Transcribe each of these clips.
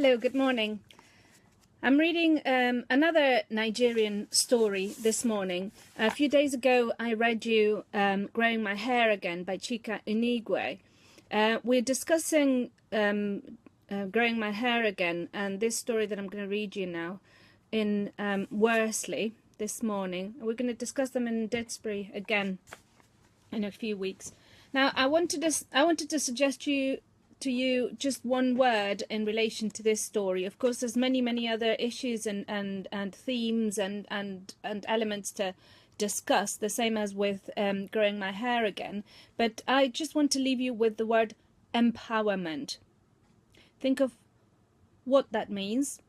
Hello, good morning. I'm reading another Nigerian story this morning. A few days ago, I read you Growing My Hair Again by Chika Inigwe. We're discussing Growing My Hair Again and this story that I'm going to read you now in Worsley this morning. We're going to discuss them in Didsbury again in a few weeks. Now, I wanted to suggest to you just one word in relation to this story. Of course, there's many other issues and themes and elements to discuss, the same as with Growing My Hair Again. But I just want to leave you with the word empowerment. Think of what that means,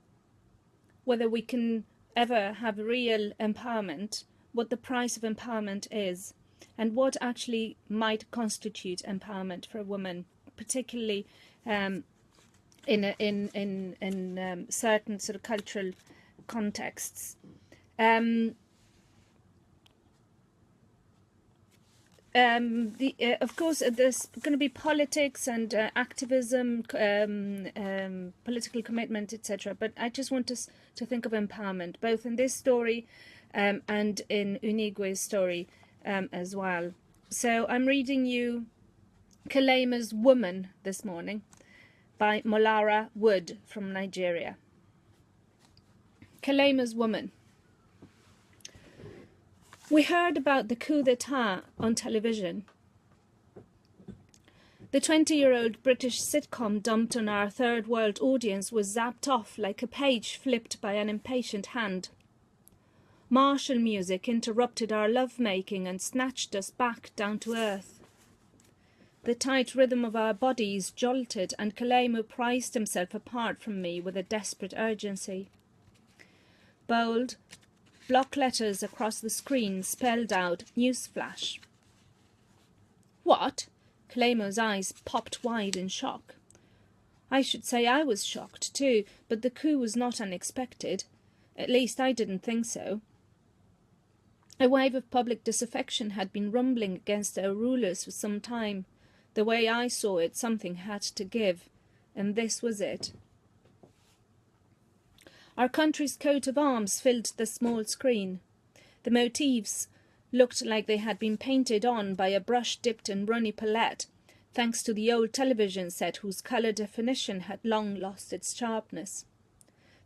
whether we can ever have real empowerment, what the price of empowerment is, and what actually might constitute empowerment for a woman, particularly in certain sort of cultural contexts. Of course, there's going to be politics and activism, political commitment, etc. But I just want us to think of empowerment, both in this story and in Unigwe's story as well. So I'm reading you Kelemo's Woman this morning by Molara Wood from Nigeria. Kelemo's Woman. We heard about the coup d'etat on television. The 20-year-old British sitcom dumped on our third world audience was zapped off like a page flipped by an impatient hand. Martial music interrupted our lovemaking and snatched us back down to earth. The tight rhythm of our bodies jolted, and Kelemo prized himself apart from me with a desperate urgency. Bold, block letters across the screen spelled out "Newsflash." What? Kelemo's eyes popped wide in shock. I should say I was shocked too, but the coup was not unexpected. At least I didn't think so. A wave of public disaffection had been rumbling against our rulers for some time. The way I saw it, something had to give, and this was it. Our country's coat of arms filled the small screen. The motifs looked like they had been painted on by a brush dipped in runny palette, thanks to the old television set whose colour definition had long lost its sharpness.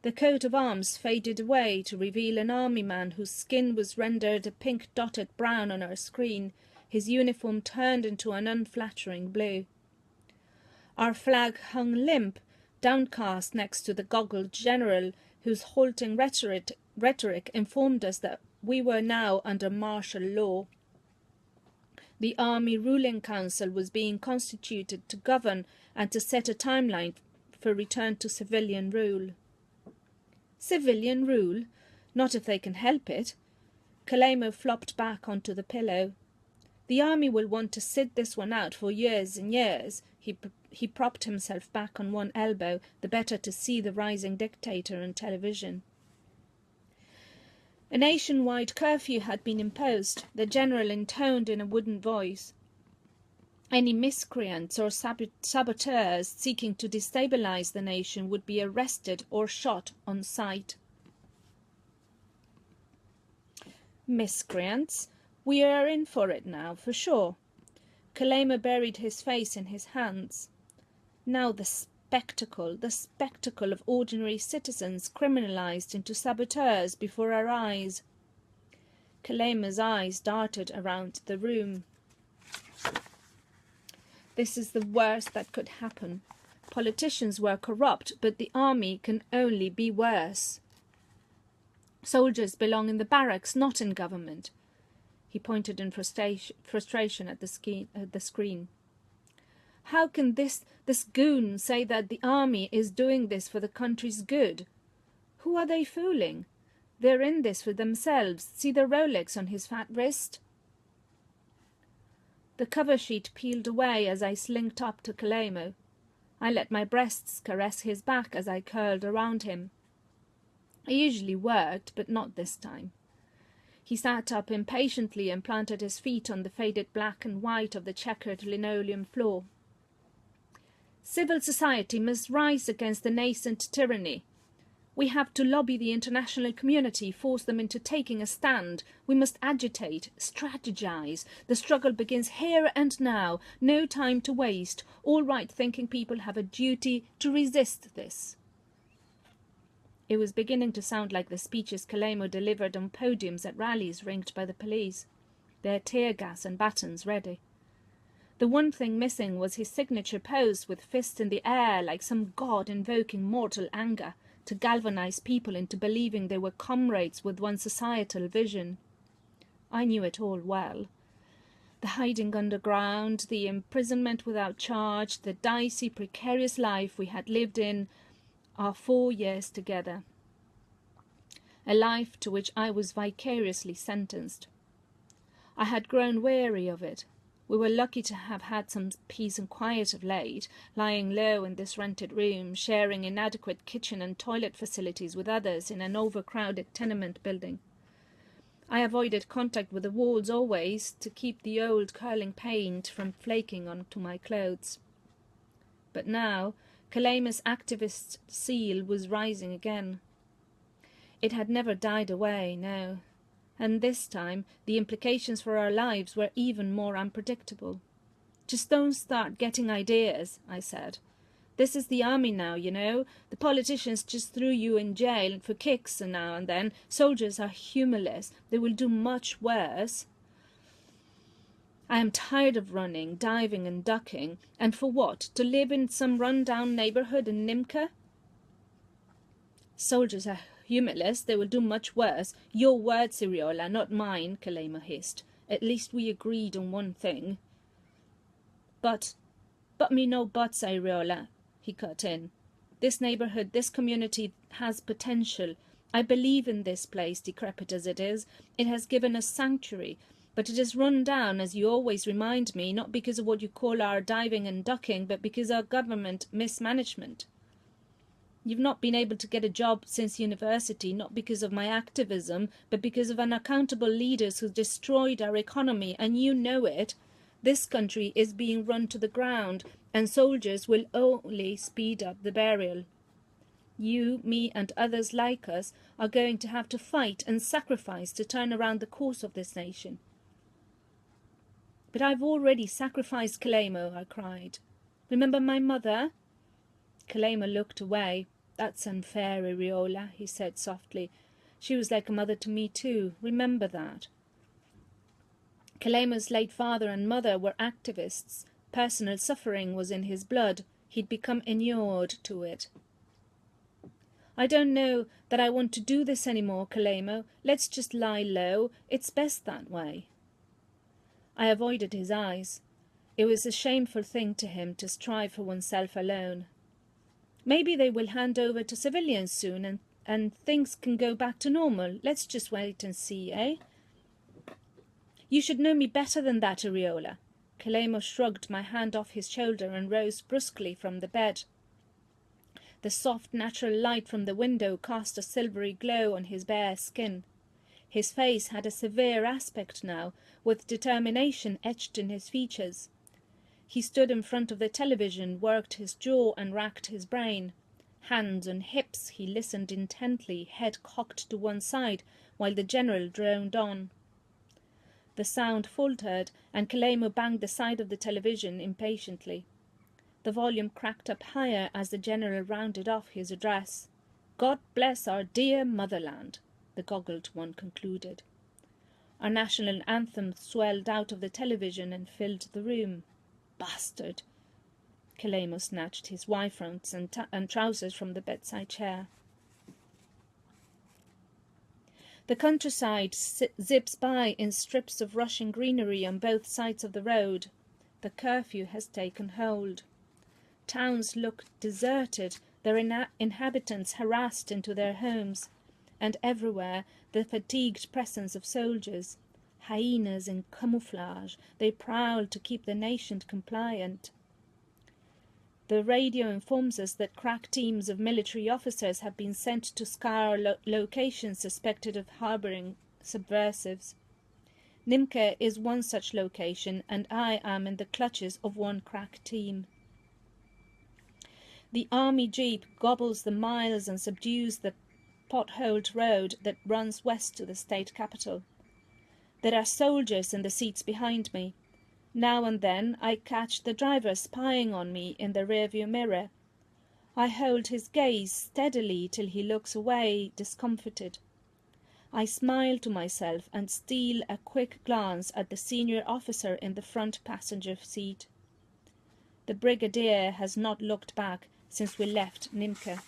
The coat of arms faded away to reveal an army man whose skin was rendered a pink dotted brown on our screen, his uniform turned into an unflattering blue. Our flag hung limp, downcast next to the goggled general, whose halting rhetoric informed us that we were now under martial law. The Army Ruling Council was being constituted to govern and to set a timeline for return to civilian rule. Civilian rule? Not if they can help it. Kelemo flopped back onto the pillow. The army will want to sit this one out for years and years. He propped himself back on one elbow, the better to see the rising dictator on television. A nationwide curfew had been imposed, the general intoned in a wooden voice. Any miscreants or saboteurs seeking to destabilize the nation would be arrested or shot on sight. Miscreants? We are in for it now, for sure. Kelemo buried his face in his hands. Now the spectacle of ordinary citizens criminalized into saboteurs before our eyes. Kelemo's eyes darted around the room. This is the worst that could happen. Politicians were corrupt, but the army can only be worse. Soldiers belong in the barracks, not in government. He pointed in frustration at the screen. How can this goon say that the army is doing this for the country's good? Who are they fooling? They're in this for themselves. See the Rolex on his fat wrist? The cover sheet peeled away as I slinked up to Kelemo. I let my breasts caress his back as I curled around him. It usually worked, but not this time. He sat up impatiently and planted his feet on the faded black and white of the checkered linoleum floor. Civil society must rise against the nascent tyranny. We have to lobby the international community, force them into taking a stand. We must agitate, strategize. The struggle begins here and now. No time to waste. All right-thinking people have a duty to resist this. It was beginning to sound like the speeches Kelemo delivered on podiums at rallies ringed by the police, their tear gas and batons ready. The one thing missing was his signature pose with fists in the air like some god invoking mortal anger, to galvanize people into believing they were comrades with one societal vision. I knew it all well. The hiding underground, the imprisonment without charge, the dicey, precarious life we had lived in our 4 years together. A life to which I was vicariously sentenced. I had grown weary of it. We were lucky to have had some peace and quiet of late, lying low in this rented room, sharing inadequate kitchen and toilet facilities with others in an overcrowded tenement building. I avoided contact with the walls always, to keep the old curling paint from flaking onto my clothes. But now, Kelemo's activist seal was rising again. It had never died away, no. And this time the implications for our lives were even more unpredictable. Just don't start getting ideas, I said. This is the army now, you know. The politicians just threw you in jail for kicks now and then. Soldiers are humorless. They will do much worse. I am tired of running, diving and ducking. And for what? To live in some run-down neighbourhood in Nimca? Soldiers are humorless. They will do much worse. Your words, Iriola, not mine, Kelemo hissed. At least we agreed on one thing. But me no buts, Iriola, he cut in. This neighbourhood, this community has potential. I believe in this place, decrepit as it is. It has given us sanctuary. But it is run down, as you always remind me, not because of what you call our diving and ducking, but because of our government mismanagement. You've not been able to get a job since university, not because of my activism, but because of unaccountable leaders who destroyed our economy, and you know it. This country is being run to the ground, and soldiers will only speed up the burial. You, me, and others like us are going to have to fight and sacrifice to turn around the course of this nation. But I've already sacrificed, Kelemo, I cried. Remember my mother? Kelemo looked away. That's unfair, Iriola, he said softly. She was like a mother to me too. Remember that. Kelemo's late father and mother were activists. Personal suffering was in his blood. He'd become inured to it. I don't know that I want to do this any more, Kelemo. Let's just lie low. It's best that way. I avoided his eyes. It was a shameful thing to him to strive for oneself alone. Maybe they will hand over to civilians soon and things can go back to normal. Let's just wait and see, eh? You should know me better than that, Iriola. Kelemo shrugged my hand off his shoulder and rose brusquely from the bed. The soft, natural light from the window cast a silvery glow on his bare skin. His face had a severe aspect now, with determination etched in his features. He stood in front of the television, worked his jaw and racked his brain. Hands on hips, he listened intently, head cocked to one side, while the general droned on. The sound faltered, and Kelemo banged the side of the television impatiently. The volume cracked up higher as the general rounded off his address. God bless our dear motherland, the goggled one concluded. Our national anthem swelled out of the television and filled the room. Bastard! Kelemo snatched his Y-fronts and trousers from the bedside chair. The countryside zips by in strips of rushing greenery on both sides of the road. The curfew has taken hold. Towns look deserted, their inhabitants harassed into their homes, and everywhere the fatigued presence of soldiers. Hyenas in camouflage, they prowl to keep the nation compliant. The radio informs us that crack teams of military officers have been sent to scour locations suspected of harbouring subversives. Nimca is one such location, and I am in the clutches of one crack team. The army jeep gobbles the miles and subdues the potholed road that runs west to the state capital. There are soldiers in the seats behind me. Now and then I catch the driver spying on me in the rearview mirror. I hold his gaze steadily till he looks away, discomfited. I smile to myself and steal a quick glance at the senior officer in the front passenger seat. The brigadier has not looked back since we left Nimke.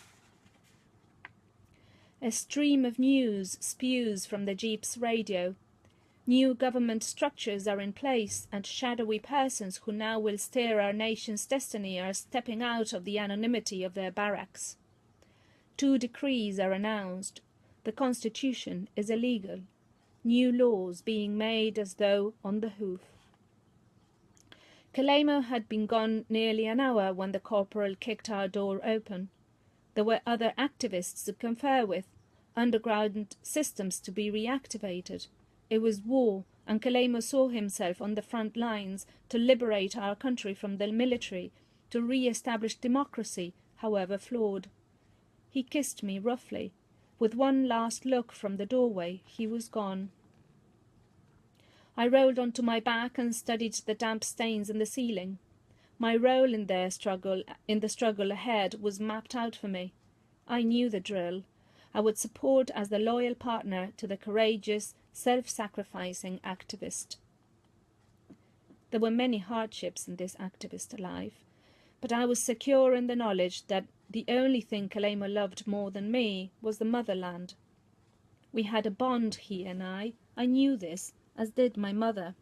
A stream of news spews from the jeep's radio. New government structures are in place, and shadowy persons who now will steer our nation's destiny are stepping out of the anonymity of their barracks. 2 decrees are announced. The Constitution is illegal. New laws being made as though on the hoof. Kelemo had been gone nearly an hour when the corporal kicked our door open. There were other activists to confer with, underground systems to be reactivated. It was war, and Kelemo saw himself on the front lines to liberate our country from the military, to re-establish democracy, however flawed. He kissed me roughly. With one last look from the doorway, he was gone. I rolled onto my back and studied the damp stains in the ceiling. My role in the struggle ahead was mapped out for me. I knew the drill. I would support as the loyal partner to the courageous, self-sacrificing activist. There were many hardships in this activist life, but I was secure in the knowledge that the only thing Kelemo loved more than me was the motherland. We had a bond, he and I knew this, as did my mother.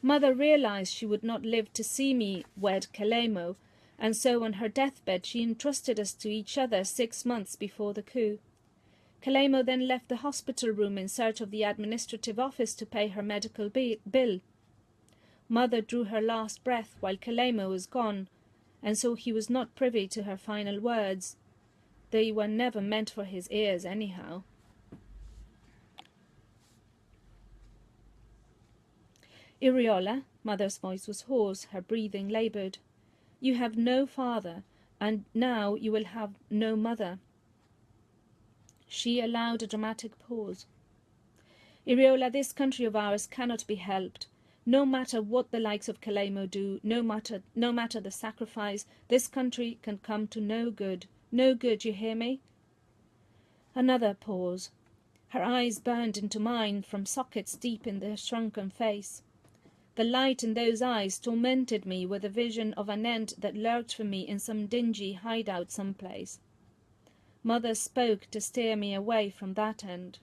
Mother realized she would not live to see me wed Kelemo, and so on her deathbed she entrusted us to each other 6 months before the coup. Kelemo then left the hospital room in search of the administrative office to pay her medical bill. Mother drew her last breath while Kelemo was gone, and so he was not privy to her final words. They were never meant for his ears anyhow. Iriola, Mother's voice was hoarse, her breathing laboured. You have no father, and now you will have no mother. She allowed a dramatic pause. Iriola, this country of ours cannot be helped. No matter what the likes of Kelemo do, no matter the sacrifice, this country can come to no good. No good, you hear me? Another pause. Her eyes burned into mine from sockets deep in the shrunken face. The light in those eyes tormented me with a vision of an end that lurked for me in some dingy hideout someplace. Mother spoke to steer me away from that end.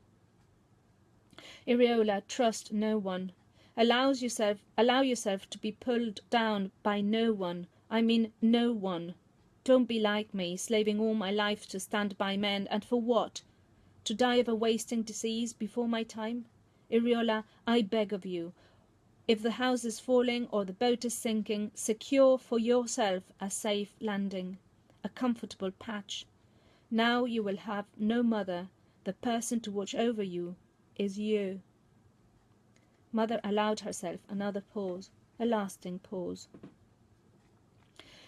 Iriola, trust no one. Allow yourself to be pulled down by no one. I mean no one. Don't be like me, slaving all my life to stand by men, and for what? To die of a wasting disease before my time? Iriola, I beg of you, if the house is falling or the boat is sinking, secure for yourself a safe landing, a comfortable patch. Now you will have no mother. The person to watch over you is you. Mother allowed herself another pause, a lasting pause.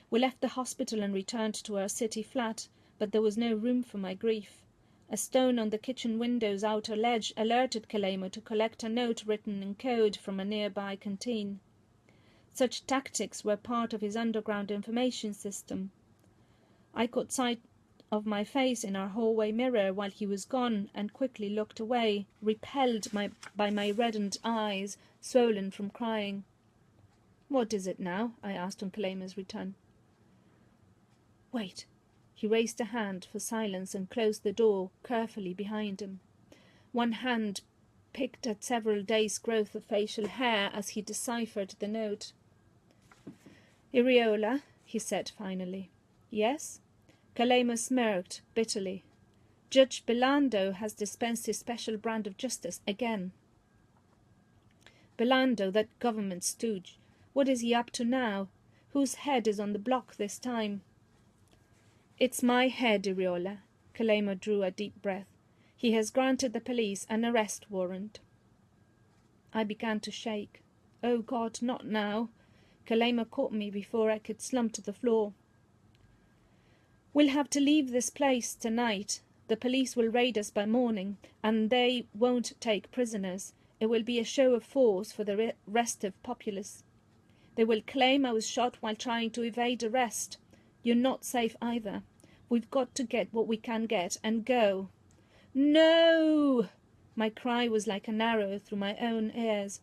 We left the hospital and returned to our city flat, but there was no room for my grief. A stone on the kitchen window's outer ledge alerted Kelemo to collect a note written in code from a nearby canteen. Such tactics were part of his underground information system. I caught sight of my face in our hallway mirror while he was gone, and quickly looked away, repelled by my reddened eyes, swollen from crying. "What is it now?" I asked on Kelemo's return. "Wait." He raised a hand for silence and closed the door carefully behind him. One hand picked at several days' growth of facial hair as he deciphered the note. "Iriola," he said finally. "Yes?" Kelemo smirked bitterly. "Judge Belando has dispensed his special brand of justice again." "Belando, that government stooge. What is he up to now? Whose head is on the block this time?" "It's my head, Iriola." Kelemo drew a deep breath. "He has granted the police an arrest warrant." I began to shake. Oh God, not now. Kelemo caught me before I could slump to the floor. We'll have to leave this place tonight. The police will raid us by morning, and they won't take prisoners. It will be a show of force for the restive populace. They will claim I was shot while trying to evade arrest. You're not safe either. We've got to get what we can get and go." "No!" My cry was like an arrow through my own ears.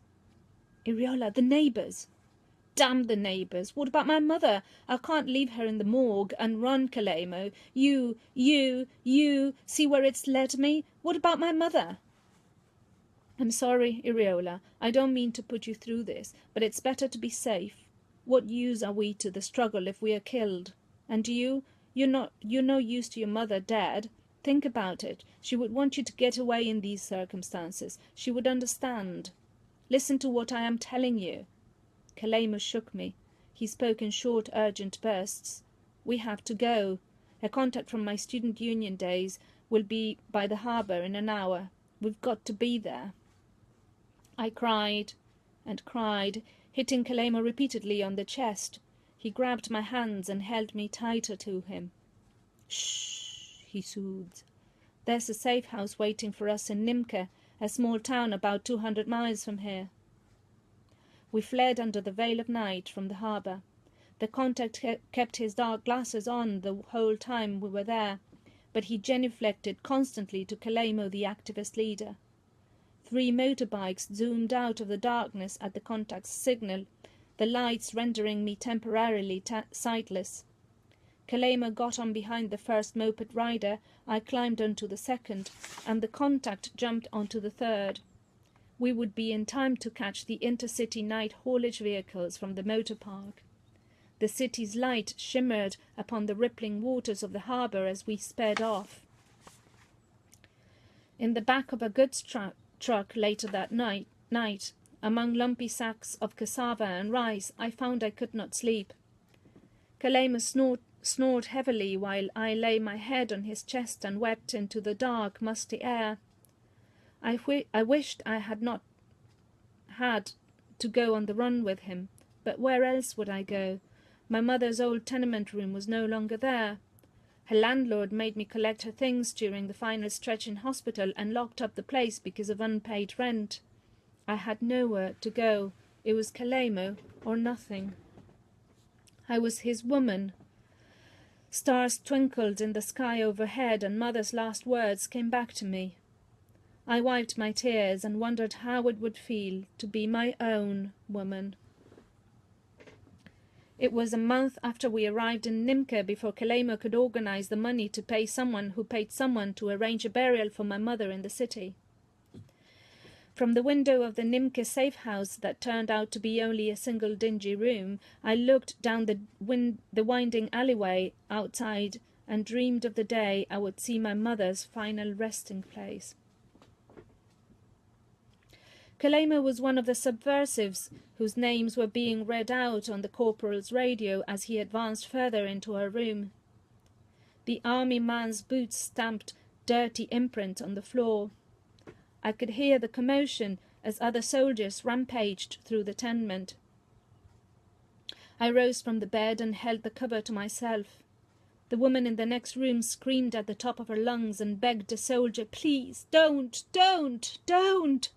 "Iriola, the neighbours." "Damn the neighbours. What about my mother? I can't leave her in the morgue and run, Kelemo. You, see where it's led me? What about my mother?" "I'm sorry, Iriola. I don't mean to put you through this, but it's better to be safe. What use are we to the struggle if we are killed? And you're no use to your mother dead. Think about it. She would want you to get away in these circumstances. She would understand. Listen to what I am telling you." Kelemo shook me. He spoke in short, urgent bursts. "We have to go. A contact from my student union days will be by the harbour in an hour. We've got to be there." I cried and cried, hitting Kelemo repeatedly on the chest. He grabbed my hands and held me tighter to him. "Shh," he soothed. "There's a safe house waiting for us in Nimke, a small town about 200 miles from here." We fled under the veil of night from the harbour. The contact kept his dark glasses on the whole time we were there, but he genuflected constantly to Kelemo, the activist leader. 3 motorbikes zoomed out of the darkness at the contact's signal, the lights rendering me temporarily sightless. Kelemo got on behind the first moped rider, I climbed onto the second, and the contact jumped onto the third. We would be in time to catch the intercity night haulage vehicles from the motor park. The city's light shimmered upon the rippling waters of the harbour as we sped off. In the back of a goods truck later that night, among lumpy sacks of cassava and rice, I found I could not sleep. Kelemo snored heavily while I lay my head on his chest and wept into the dark, musty air. I wished I had not had to go on the run with him, but where else would I go? My mother's old tenement room was no longer there. Her landlord made me collect her things during the final stretch in hospital and locked up the place because of unpaid rent. I had nowhere to go. It was Kelemo or nothing. I was his woman. Stars twinkled in the sky overhead, and Mother's last words came back to me. I wiped my tears and wondered how it would feel to be my own woman. It was a month after we arrived in Nimke before Kelemo could organize the money to pay someone who paid someone to arrange a burial for my mother in the city. From the window of the Nimke safe house that turned out to be only a single dingy room, I looked down the winding alleyway outside and dreamed of the day I would see my mother's final resting place. Kelemo was one of the subversives whose names were being read out on the corporal's radio as he advanced further into her room. The army man's boots stamped dirty imprint on the floor. I could hear the commotion as other soldiers rampaged through the tenement. I rose from the bed and held the cover to myself. The woman in the next room screamed at the top of her lungs and begged a soldier, "Please, don't, don't, don't!"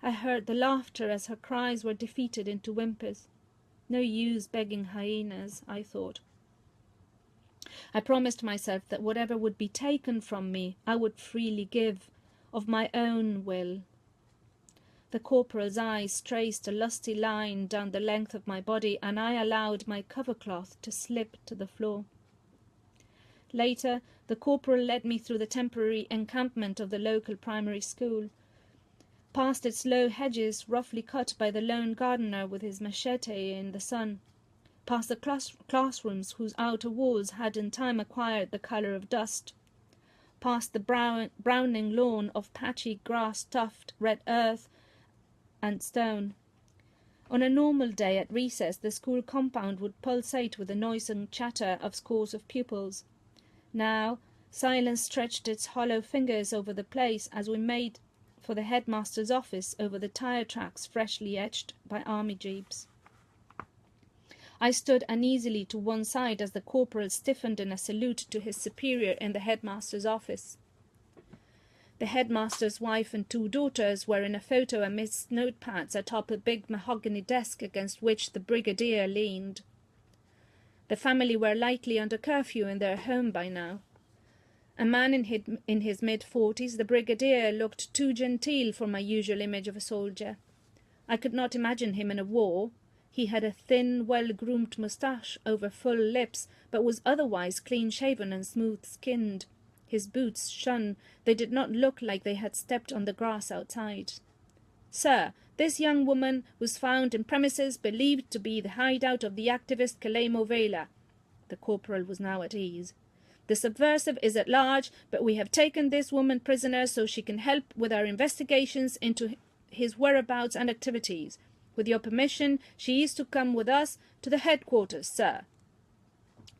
I heard the laughter as her cries were defeated into whimpers. No use begging hyenas, I thought. I promised myself that whatever would be taken from me, I would freely give, of my own will. The corporal's eyes traced a lusty line down the length of my body, and I allowed my cover-cloth to slip to the floor. Later, the corporal led me through the temporary encampment of the local primary school, past its low hedges roughly cut by the lone gardener with his machete in the sun, past the classrooms whose outer walls had in time acquired the colour of dust, past the browning lawn of patchy grass-stuffed red earth and stone. On a normal day at recess, the school compound would pulsate with the noise and chatter of scores of pupils. Now, silence stretched its hollow fingers over the place as we made for the headmaster's office over the tire tracks freshly etched by army jeeps. I stood uneasily to one side as the corporal stiffened in a salute to his superior in the headmaster's office. The headmaster's wife and 2 daughters were in a photo amidst notepads atop a big mahogany desk against which the brigadier leaned. The family were likely under curfew in their home by now. A man in his mid-40s, the brigadier looked too genteel for my usual image of a soldier. I could not imagine him in a war. He had a thin, well-groomed moustache over full lips, but was otherwise clean-shaven and smooth-skinned. His boots shone. They did not look like they had stepped on the grass outside. "Sir, this young woman was found in premises believed to be the hideout of the activist Kelemo." The corporal was now at ease. "The subversive is at large, but we have taken this woman prisoner so she can help with our investigations into his whereabouts and activities. With your permission, she is to come with us to the headquarters, sir."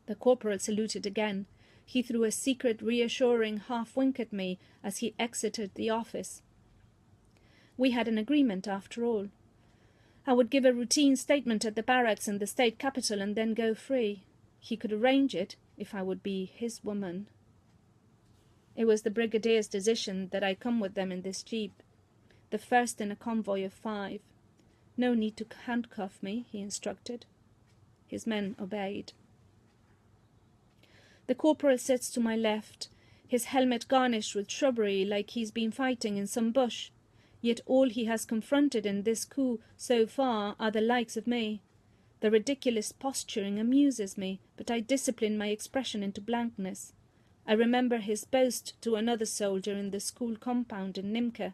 The corporal saluted again. He threw a secret, reassuring half-wink at me as he exited the office. We had an agreement, after all. I would give a routine statement at the barracks in the state capital and then go free. He could arrange it if I would be his woman. It was the brigadier's decision that I come with them in this jeep, the first in a convoy of 5. "No need to handcuff me," he instructed. His men obeyed. The corporal sits to my left, his helmet garnished with shrubbery like he's been fighting in some bush. Yet all he has confronted in this coup so far are the likes of me. The ridiculous posturing amuses me, but I discipline my expression into blankness. I remember his boast to another soldier in the school compound in Nimke.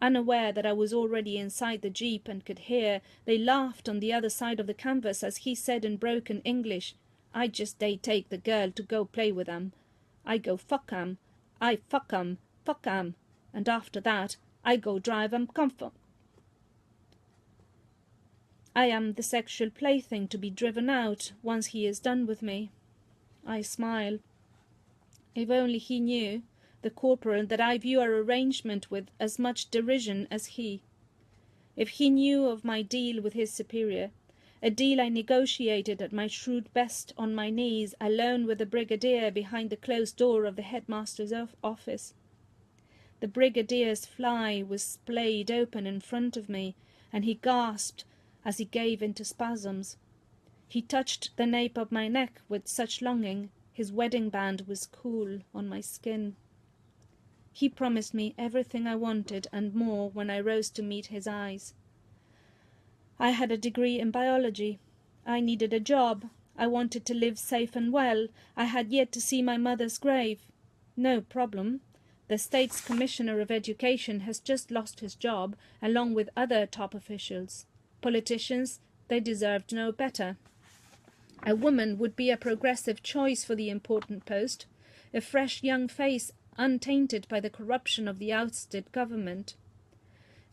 Unaware that I was already inside the jeep and could hear, they laughed on the other side of the canvas as he said in broken English, "I just they take the girl to go play with 'em. I go fuck 'em. I fuck 'em, and after that I go drive 'em comfort." I am the sexual plaything to be driven out once he is done with me. I smile. If only he knew, the corporal, that I view our arrangement with as much derision as he. If he knew of my deal with his superior, a deal I negotiated at my shrewd best on my knees, alone with the brigadier behind the closed door of the headmaster's office. The brigadier's fly was splayed open in front of me, and he gasped as he gave into spasms. He touched the nape of my neck with such longing, his wedding band was cool on my skin. He promised me everything I wanted and more when I rose to meet his eyes. I had a degree in biology. I needed a job. I wanted to live safe and well. I had yet to see my mother's grave. No problem. The state's commissioner of education has just lost his job, along with other top officials. Politicians, they deserved no better. A woman would be a progressive choice for the important post, a fresh young face untainted by the corruption of the ousted government.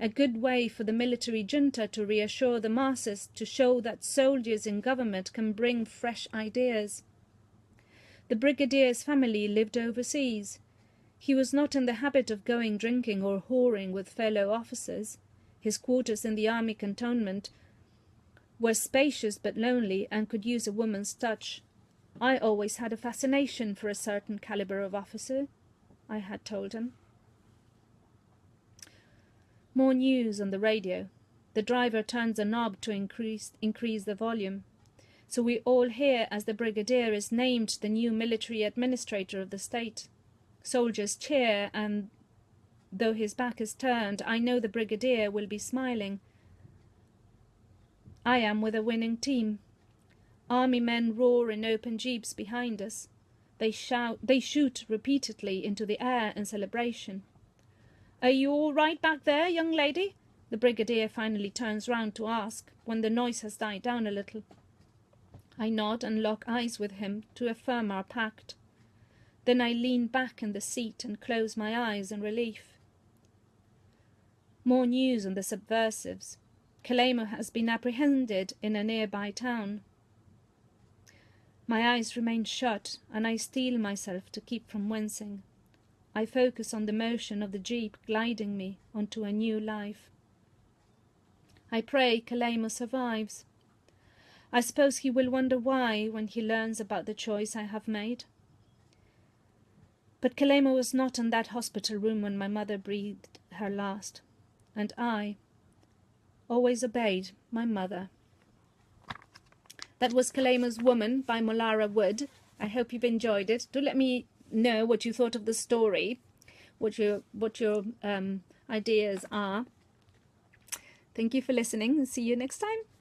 A good way for the military junta to reassure the masses, to show that soldiers in government can bring fresh ideas. The brigadier's family lived overseas. He was not in the habit of going drinking or whoring with fellow officers. His quarters in the army cantonment were spacious but lonely and could use a woman's touch. I always had a fascination for a certain caliber of officer, I had told him. More news on the radio. The driver turns a knob to increase the volume. So we all hear as the brigadier is named the new military administrator of the state. Soldiers cheer, and though his back is turned, I know the brigadier will be smiling. I am with a winning team. Army men roar in open jeeps behind us. They shoot repeatedly into the air in celebration. "Are you all right back there, young lady?" the brigadier finally turns round to ask, when the noise has died down a little. I nod and lock eyes with him to affirm our pact. Then I lean back in the seat and close my eyes in relief. More news on the subversives. Kelemo has been apprehended in a nearby town. My eyes remain shut, and I steel myself to keep from wincing. I focus on the motion of the jeep gliding me onto a new life. I pray Kelemo survives. I suppose he will wonder why when he learns about the choice I have made. But Kelemo was not in that hospital room when my mother breathed her last, and I always obeyed my mother. That was Kelemo's Woman by Molara Wood. I hope you've enjoyed it. Do let me know what you thought of the story, what your ideas are. Thank you for listening, and see you next time.